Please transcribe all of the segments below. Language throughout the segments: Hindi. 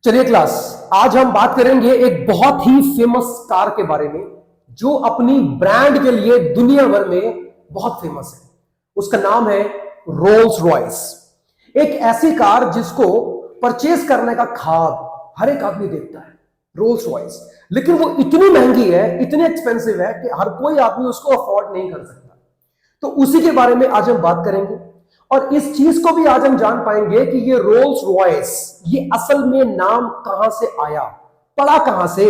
चलिए क्लास, आज हम बात करेंगे एक बहुत ही फेमस कार के बारे में जो अपनी ब्रांड के लिए दुनिया भर में बहुत फेमस है। उसका नाम है रोल्स रॉयस। एक ऐसी कार जिसको परचेज करने का ख्वाब हर एक आदमी देखता है, रोल्स रॉयस। लेकिन वो इतनी महंगी है, इतनी एक्सपेंसिव है कि हर कोई आदमी उसको अफोर्ड नहीं कर सकता। तो उसी के बारे में आज हम बात करेंगे और इस चीज को भी आज हम जान पाएंगे कि ये रोल्स रॉयस, ये असल में नाम कहां से आया, पड़ा कहां से,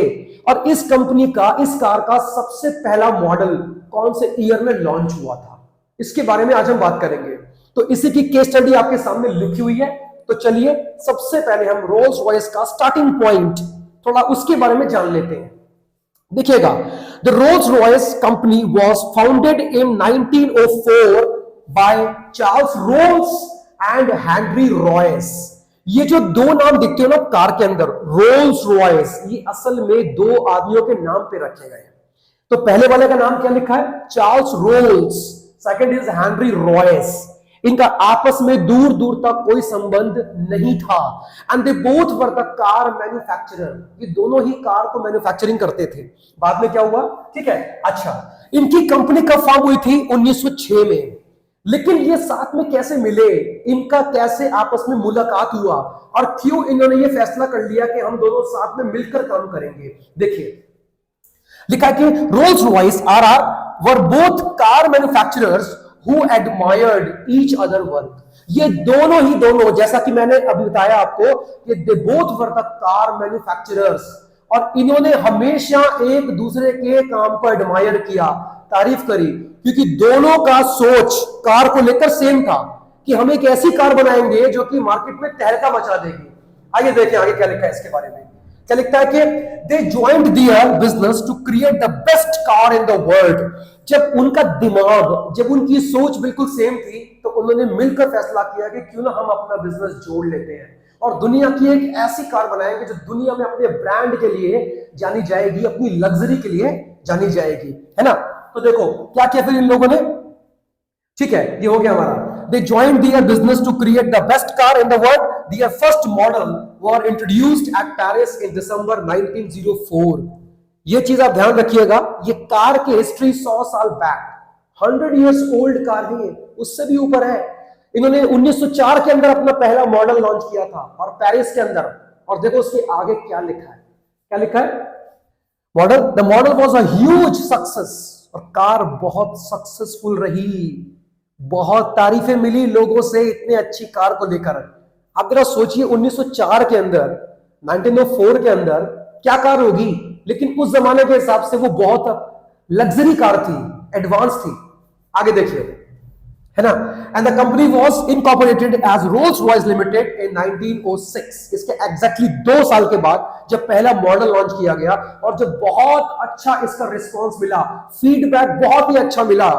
और इस कंपनी का, इस कार का सबसे पहला मॉडल कौन से ईयर में लॉन्च हुआ था, इसके बारे में आज हम बात करेंगे। तो इसी की केस स्टडी आपके सामने लिखी हुई है। तो चलिए सबसे पहले हम रोल्स रॉयस का स्टार्टिंग पॉइंट थोड़ा उसके बारे में जान लेते हैं। देखिएगा, the Rolls Royce company was founded in 1904 by Charles roles and Henry Royce. ये जो दो नाम दिखते हो ना कार के अंदर, रोल्स रॉयस, ये असल में दो आदमियों के नाम पे रखे गए हैं। तो पहले वाले का नाम क्या लिखा है? Charles roles, second is Henry Royce. इनका आपस में दूर दूर तक कोई संबंध नहीं था। And they both were the car manufacturer. ये दोनों ही कार को मैन्युफैक्चरिंग करते थे। बाद में क्या हुआ, ठीक है, अच्छा, इनकी कंपनी कब फॉर्म हुई थी? 1906 में। लेकिन ये साथ में कैसे मिले, इनका कैसे आपस में मुलाकात हुआ, और क्यों इन्होंने ये फैसला कर लिया कि हम दोनों साथ में मिलकर काम करेंगे? देखिए, लिखा कि Rolls Royce are were both car manufacturers who admired each other work। ये दोनों ही दोनों, जैसा कि मैंने अभी बताया आपको कि they both were the car manufacturers, और इन्होंने हमेशा एक दूसरे के काम को एडमायर किया, तारीफ करी, क्योंकि दोनों का सोच कार को लेकर सेम था कि हम एक ऐसी कार बनाएंगे जो कि मार्केट में तहलका मचा देगी। आइए देखें आगे क्या लिखा है इसके बारे में। क्या लिखता है कि they joint their business to create the best car in the world. जब उनका दिमाग, जब उनकी सोच बिल्कुल सेम थी, तो उन्होंने मिलकर फैसला किया कि क्यों ना हम अपना बिजनेस जोड़ लेते हैं और दुनिया की एक ऐसी कार बनाएंगे जो दुनिया में अपने ब्रांड के लिए जानी जाएगी, अपनी लग्जरी के लिए जानी जाएगी, है ना। तो देखो क्या किया फिर इन लोगों ने, ठीक है, ये हो गया हमारा। They joined their business to create the best car in the world. Their first model were introduced at Paris in December 1904. ये चीज आप ध्यान रखिएगा, ये कार की हिस्ट्री 100 साल बैक, 100 इयर्स ओल्ड कार नहीं है, उससे भी ऊपर है। इन्होंने 1904 के अंदर अपना पहला मॉडल लॉन्च किया था और पेरिस के अंदर। और देखो उसके आगे क्या लिखा है, क्या लिखा है? Model, the model was a huge success. और कार बहुत सक्सेसफुल रही, बहुत तारीफें मिली लोगों से इतने अच्छी कार को लेकर। आप जरा सोचिए 1904 के अंदर, 1904 के अंदर क्या कार होगी, लेकिन उस जमाने के हिसाब से वो बहुत लग्जरी कार थी, एडवांस थी। आगे देखिए, है ना। And the company was incorporated as Rolls Royce limited in 1906। इसके एग्जैक्टली 2 साल के बाद जब पहला मॉडल लॉन्च किया गया और जब बहुत अच्छा इसका रिस्पॉन्स मिला, फीडबैक बहुत ही अच्छा मिला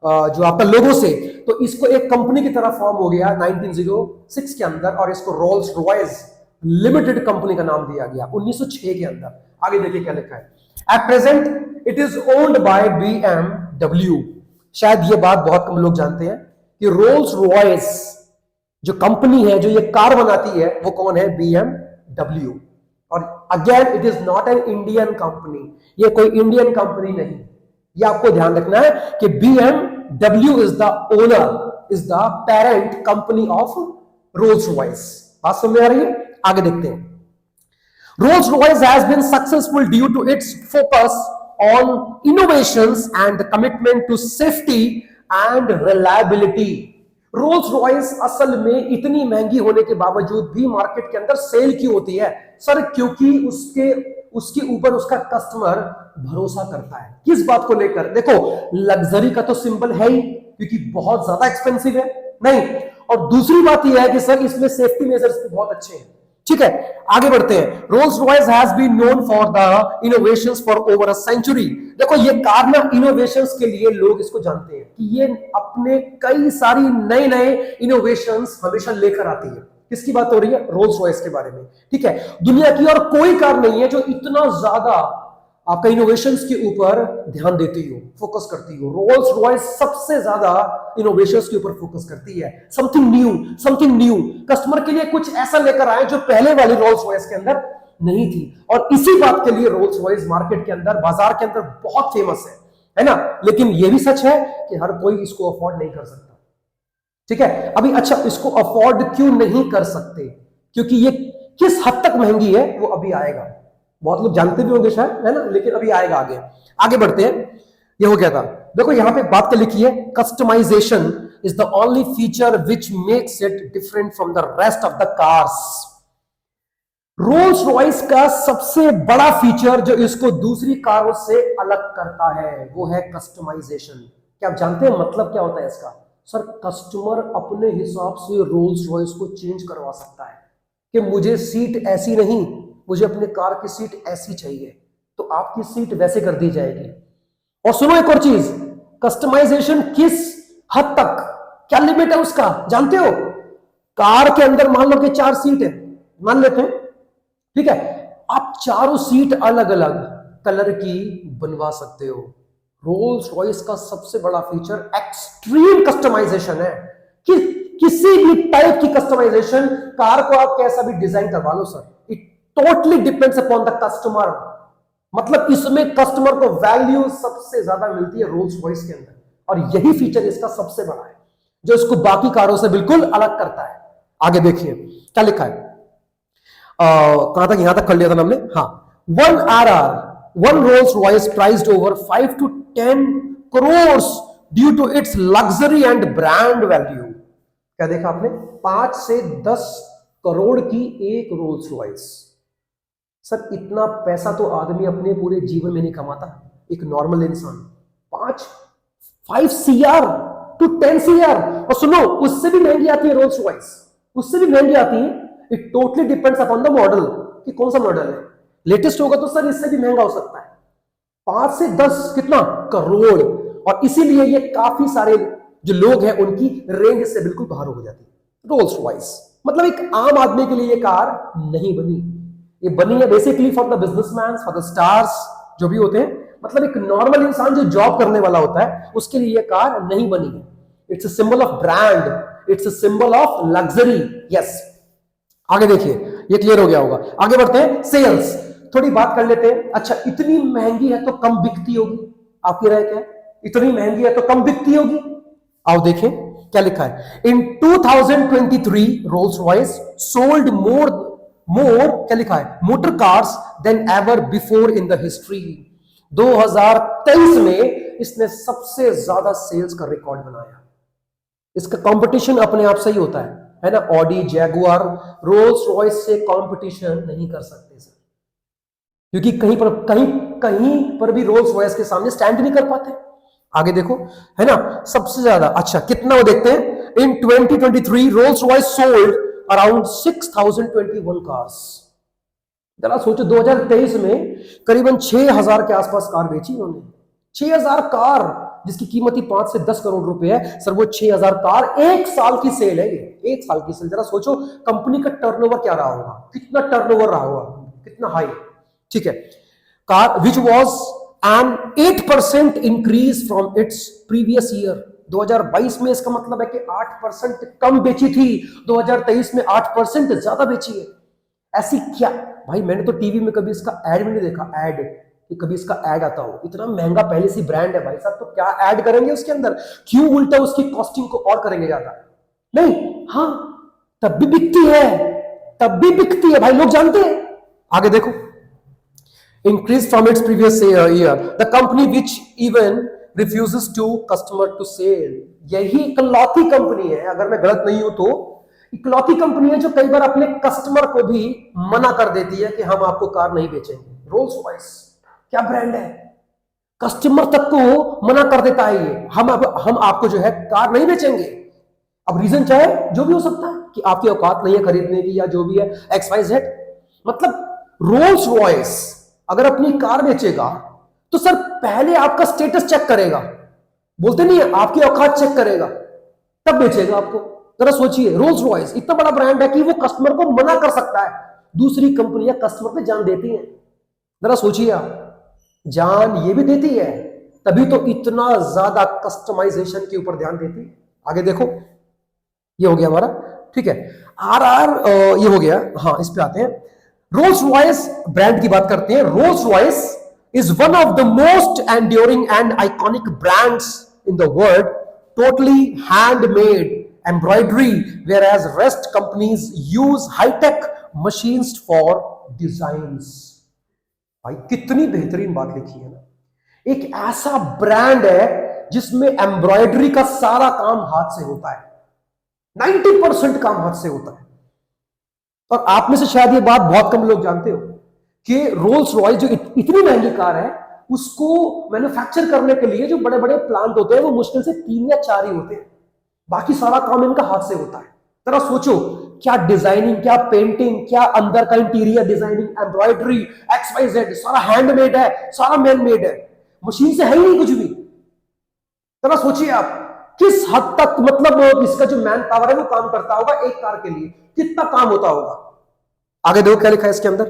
जो आपका लोगों से, तो इसको एक कंपनी की तरह फॉर्म हो गया 1906 के अंदर, और इसको रोल्स रॉयस लिमिटेड कंपनी का नाम दिया गया 1906 के अंदर। आगे देखिए क्या लिखा है। At present it is owned by BMW। शायद ये बात बहुत कम लोग जानते हैं कि रोल्स रॉयस जो कंपनी है, जो ये कार बनाती है, वो कौन है? BMW। और again it is not an Indian company, ये कोई इंडियन कंपनी नहीं। ये आपको ध्यान रखना है कि BMW is the owner, is the parent company of Rolls Royce. बात समझ में आ रही है? आगे देखते हैं। Rolls Royce has been successful due to its focus on innovations and commitment to safety and reliability. Rolls Royce असल में इतनी महंगी होने के बावजूद भी मार्केट के अंदर सेल क्यों होती है सर? क्योंकि उसके ऊपर उसका कस्टमर भरोसा करता है। किस बात को लेकर? देखो, लग्जरी का तो सिंबल है ही, क्योंकि बहुत ज्यादा एक्सपेंसिव है नहीं, और दूसरी बात यह है कि सर इसमें सेफ्टी मेजर्स भी बहुत अच्छे हैं। ठीक है, आगे बढ़ते हैं। Rolls Royce has been known for the innovations for over a century. देखो, ये कार ना इनोवेशंस के लिए लोग इसको जानते हैं कि ये अपने कई सारी नए नए इनोवेशंस हमेशा लेकर आती है। किसकी बात हो रही है? रोल्स रॉयस के बारे में। ठीक है, दुनिया की और कोई कार नहीं है जो इतना ज्यादा आपका इनोवेशंस के ऊपर ध्यान देती हो, फोकस करती हो। रोल्स रॉयस सबसे ज्यादा इनोवेशंस के ऊपर फोकस करती है। समथिंग न्यू, कस्टमर के लिए कुछ ऐसा लेकर आए जो पहले वाली रोल्स रॉयस के अंदर नहीं थी। और इसी बात के लिए रोल्स रॉयस मार्केट के अंदर, बाजार के अंदर बहुत फेमस है ना। लेकिन यह भी सच है कि हर कोई इसको अफोर्ड नहीं कर सकता। ठीक है, अभी अच्छा, इसको अफोर्ड क्यों नहीं कर सकते? क्योंकि ये किस हद तक महंगी है वो अभी आएगा। बहुत लोग जानते भी होंगे शायद, है ना, लेकिन अभी आएगा। आगे बढ़ते हैं। ये हो गया था। देखो यहां पे बात कर लिखी है, customization is the only feature which makes it different from the rest of the cars. Rolls Royce का सबसे बड़ा फीचर जो इसको दूसरी कारों से अलग करता है वो है कस्टमाइजेशन। क्या आप जानते हैं मतलब क्या होता है इसका? सर, कस्टमर अपने हिसाब से रोल्स रॉयस को चेंज करवा सकता है कि मुझे सीट ऐसी नहीं, मुझे अपने कार की सीट ऐसी चाहिए, तो आपकी सीट वैसे कर दी जाएगी। और सुनो एक और चीज, कस्टमाइजेशन किस हद तक, क्या लिमिट है उसका जानते हो? कार के अंदर मान लो कि 4 सीट है, मान लेते हैं, ठीक है, आप चारों सीट अलग अलग कलर की बनवा सकते हो। रोल्स रॉयस का सबसे बड़ा फीचर एक्सट्रीम कस्टमाइजेशन है कि किसी भी टाइप की कस्टमाइजेशन, कार को आप कैसा भी डिजाइन करवा लो sir, it totally depends upon the customer. मतलब इसमें कस्टमर को वैल्यू सबसे ज्यादा मिलती है रोल्स रॉयस के अंदर, और यही फीचर इसका सबसे बड़ा है जो इसको बाकी कारों से बिल्कुल अलग करता है। आगे देखिए क्या लिखा है, कहां तक, यहां तक कर लिया था हमने। हाँ, one Rolls Royce priced over 5 to 10 crores due to its luxury and brand value. क्या देखा आपने? 5 से 10 करोड़ की एक रोल्स रॉयस। सर, इतना पैसा तो आदमी अपने पूरे जीवन में नहीं कमाता, एक नॉर्मल इंसान। 5 CR to 10 CR। और सुनो, उससे भी महंगी आती है रोल्स रॉयस, उससे भी महंगी आती है। It totally depends upon the model कि कौन सा मॉडल है। लेटेस्ट होगा तो सर इससे भी महंगा हो सकता है। 5 से 10 कितना करोड़। और इसीलिए ये काफी सारे जो लोग हैं उनकी रेंज से बिल्कुल बाहर हो जाती है रोल्स रॉयस। मतलब एक आम आदमी के लिए ये कार नहीं बनी, ये बनी है basically for the businessman, for the stars जो भी होते हैं। मतलब एक नॉर्मल इंसान जो जॉब करने वाला होता है उसके लिए ये कार नहीं बनी है। It's a symbol of brand, it's a symbol of luxury. Yes, आगे देखिए, ये क्लियर हो गया होगा। आगे बढ़ते हैं, सेल्स थोड़ी बात कर लेते हैं। अच्छा, इतनी महंगी है तो कम बिकती होगी, आपकी राय क्या है? इतनी महंगी है तो कम बिकती होगी? आओ देखें क्या लिखा है। इन 2023 रोल्स रॉयस सोल्ड मोर क्या लिखा है, motor cars then ever before in the history. 2023 में इसने सबसे ज्यादा सेल्स का रिकॉर्ड बनाया। इसका कंपटीशन अपने आप से ही होता है ना। ऑडी, जैगुआर, रोल्स रॉयस से कंपटीशन नहीं कर सकते सर, क्योंकि कहीं पर भी रोल्स रॉयस के सामने स्टैंड नहीं कर पाते। आगे देखो, है ना, सबसे ज्यादा। अच्छा, कितना वो देखते हैं। इन 2023 Rolls Royce sold around 6021 cars. जरा सोचो, 2023 में करीबन 6000 के आसपास कार बेची उन्होंने। 6000 कार जिसकी कीमत ही 5 से 10 करोड़ रुपए है सर, वो 6000 कार एक साल की सेल है। ये एक साल की सेल, जरा सोचो कंपनी का टर्नओवर क्या रहा होगा, कितना टर्नओवर रहा होगा, कितना हाई। ठीक है, car which was an 8% increase from its previous year. 2022 में इसका मतलब है कि 8% कम बेची थी, 2023 में 8% ज्यादा बेची है। ऐसी क्या भाई, मैंने तो टीवी में कभी इसका ऐड भी नहीं देखा, ऐड कि कभी इसका ऐड आता हो। इतना महंगा पहले से ब्रांड है भाई साहब, तो क्या ऐड करेंगे उसके अंदर? क्यों उल्टा उसकी कॉस्टिंग को और करेंगे ज्यादा? नहीं, हाँ, तब भी बिकती है, तब भी बिकती है भाई, लोग जानते हैं। आगे देखो, increased from its previous year. The company which even refuses to customer to sell. यही इकलौती कंपनी है, अगर मैं गलत नहीं हूं तो इकलौती कंपनी है जो कई बार अपने कस्टमर को भी मना कर देती है कि हम आपको कार नहीं बेचेंगे। रोल्स रॉयस क्या ब्रांड है, कस्टमर तक को मना कर देता है ये, हम आपको जो है कार नहीं बेचेंगे। अब रीजन चाहे जो भी हो सकता है कि आपकी औकात नहीं है खरीदने की, या जो भी है XYZ। मतलब रोल्स रॉयस अगर अपनी कार बेचेगा तो सर पहले आपका स्टेटस चेक करेगा, बोलते नहीं है, आपकी औकात चेक करेगा, तब बेचेगा आपको। जरा सोचिए, रोल्स रॉयस इतना बड़ा ब्रांड है कि वो कस्टमर को मना कर सकता है। दूसरी कंपनियां कस्टमर पे जान देती हैं, जरा सोचिए आप। जान ये भी देती है, तभी तो इतना ज्यादा कस्टमाइजेशन के ऊपर ध्यान देती है। आगे देखो, ये हो गया हमारा, ठीक है। आर ये हो गया। हाँ, इस पे आते हैं। रोल्स रॉयस ब्रांड की बात करते हैं। Rolls Royce is one of the most enduring and iconic brands in the world, totally handmade embroidery, whereas rest companies use hi tech machines for designs. भाई कितनी बेहतरीन बात लिखी है ना। एक ऐसा ब्रांड है जिसमें एम्ब्रॉयडरी का सारा काम हाथ से होता है, 90% काम हाथ से होता है। और आप में से शायद ये बात बहुत कम लोग जानते हो कि रोल्स रॉयस जो इतनी महंगी कार है, उसको मैन्युफैक्चर करने के लिए जो बड़े बड़े प्लांट होते हैं वो मुश्किल से 3 या 4 ही होते हैं, बाकी सारा काम इनका हाथ से होता है। जरा सोचो, क्या डिजाइनिंग, क्या पेंटिंग, क्या अंदर का इंटीरियर डिजाइनिंग, एम्ब्रॉयडरी, XYZ, सारा हैंडमेड है, सारा मैन मेड है, मशीन से है ही नहीं कुछ भी। जरा सोचिए आप किस हद तक, मतलब इसका जो मैन पावर है वो काम करता होगा एक कार के लिए, कितना काम होता होगा। आगे देखो क्या लिखा है इसके अंदर,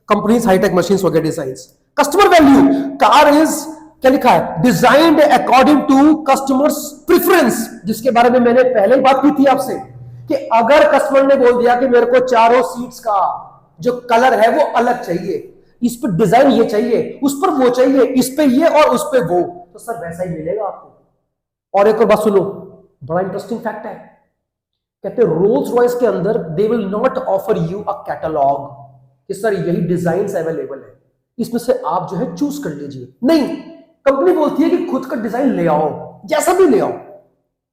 कंपनीज हाईटेक मशीन्स वगैरह designs. Customer value, car is, क्या लिखा है, designed according to customers preference, जिसके बारे में मैंने पहले ही बात की थी आपसे कि अगर कस्टमर ने बोल दिया कि मेरे को चारों सीट्स का जो कलर है वो अलग चाहिए, इस पर डिजाइन ये चाहिए, उस पर वो चाहिए, इस पे ये और उस पे वो, तो सर वैसा ही मिलेगा आपको। और एक और बात सुनो, बड़ा इंटरेस्टिंग फैक्ट है, कहते हैं रोल्स रॉयस के अंदर they will not offer you a catalogue कि सर यही डिजाइन अवेलेबल है, इसमें से आप जो है चूज कर लीजिए। नहीं, कंपनी बोलती है कि खुद का डिजाइन ले आओ, जैसा भी ले आओ,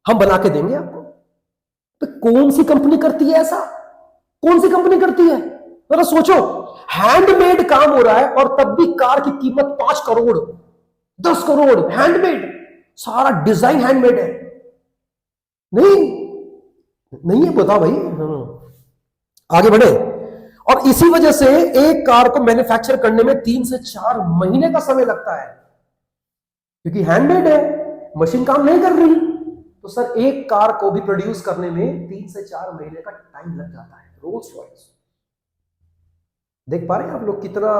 हम बना के देंगे आपको। तो कौन सी कंपनी करती है ऐसा? कौन सी कंपनी करती है? जरा सोचो, हैंडमेड काम हो रहा है और तब भी कार की कीमत 5 करोड़ 10 करोड़, हैंडमेड, सारा डिजाइन हैंडमेड है। नहीं नहीं है, बता भाई। आगे बढ़े। और इसी वजह से एक कार को मैन्युफैक्चर करने में 3 से 4 महीने का समय लगता है, क्योंकि हैंडमेड है, मशीन काम नहीं कर रही। तो सर एक कार को भी प्रोड्यूस करने में 3 से 4 महीने का टाइम लग जाता है। रोल्स रॉयस, देख पा रहे हैं आप लोग कितना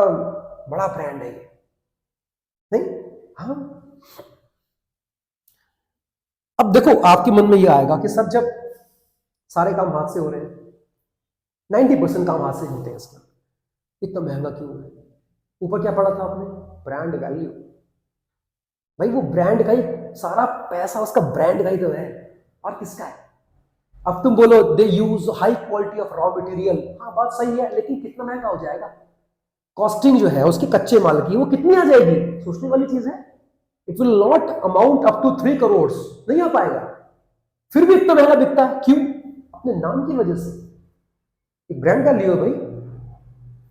बड़ा ब्रांड है ये, नहीं? हाँ। अब देखो आपके मन में ये आएगा कि सर जब सारे काम हाथ से हो रहे हैं, 90% काम हाथ से होते हैं, इसका इतना महंगा क्यों है? ऊपर क्या पढ़ा था आपने? Brand value. भाई वो ब्रांड का ही सारा पैसा उसका ब्रांड का ही तो है, और किसका है? अब तुम बोलो they use high quality of raw material, हाँ बात सही है, लेकिन कितना महंगा हो जाएगा? कॉस्टिंग जो है उसके कच्चे माल की वो कितनी आ जाएगी? सोचने वाली चीज है। It will not amount up to 3 crore, नहीं आ पाएगा। फिर भी इतना महंगा बिकता है, क्यों? अपने नाम की वजह से। एक ब्रांड का लियो भाई।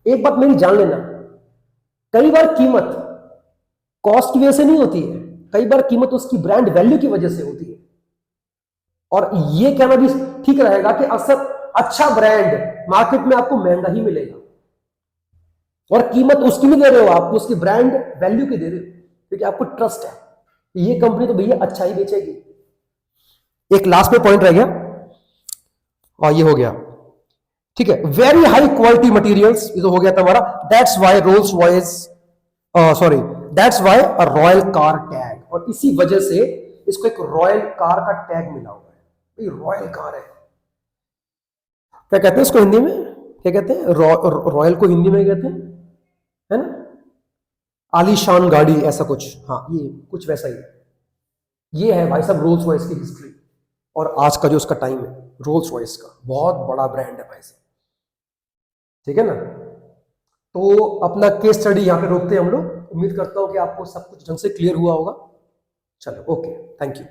एक बात मेरी जान लेना, कई बार कीमत कॉस्ट की वजह से नहीं होती है, कई बार कीमत उसकी ब्रांड वैल्यू की वजह से होती है। और ये कहना भी ठीक रहेगा कि अक्सर अच्छा ब्रांड मार्केट में आपको महंगा ही मिलेगा, और कीमत उसकी नहीं दे रहे हो आप, उसकी ब्रांड वैल्यू की दे रहे हो, क्योंकि आपको ट्रस्ट है ये कंपनी तो भैया अच्छा ही बेचेगी। एक लास्ट में पॉइंट रह गया, और ये हो गया, ठीक है, वेरी हाई क्वालिटी मटेरियल्स, ये तो हो गया था हमारा। That's why Rolls Royce, sorry, that's why a royal car tag, और इसी वजह से इसको एक रॉयल कार का टैग मिला हुआ है। भाई रॉयल कार है, क्या कहते हैं इसको हिंदी में? क्या कहते हैं? रॉयल को हिंदी में कहते हैं, है ना, आलीशान गाड़ी, ऐसा कुछ। हाँ, ये कुछ वैसा ही है। ये है भाई साहब रोल्स रॉयस की हिस्ट्री, और आज का जो उसका टाइम है रोल्स रॉयस का, बहुत बड़ा ब्रांड है भाई साहब, ठीक है ना। तो अपना केस स्टडी यहां पे रोकते हैं हम लोग। उम्मीद करता हूं कि आपको सब कुछ ढंग से क्लियर हुआ होगा। चलो, ओके, थैंक यू।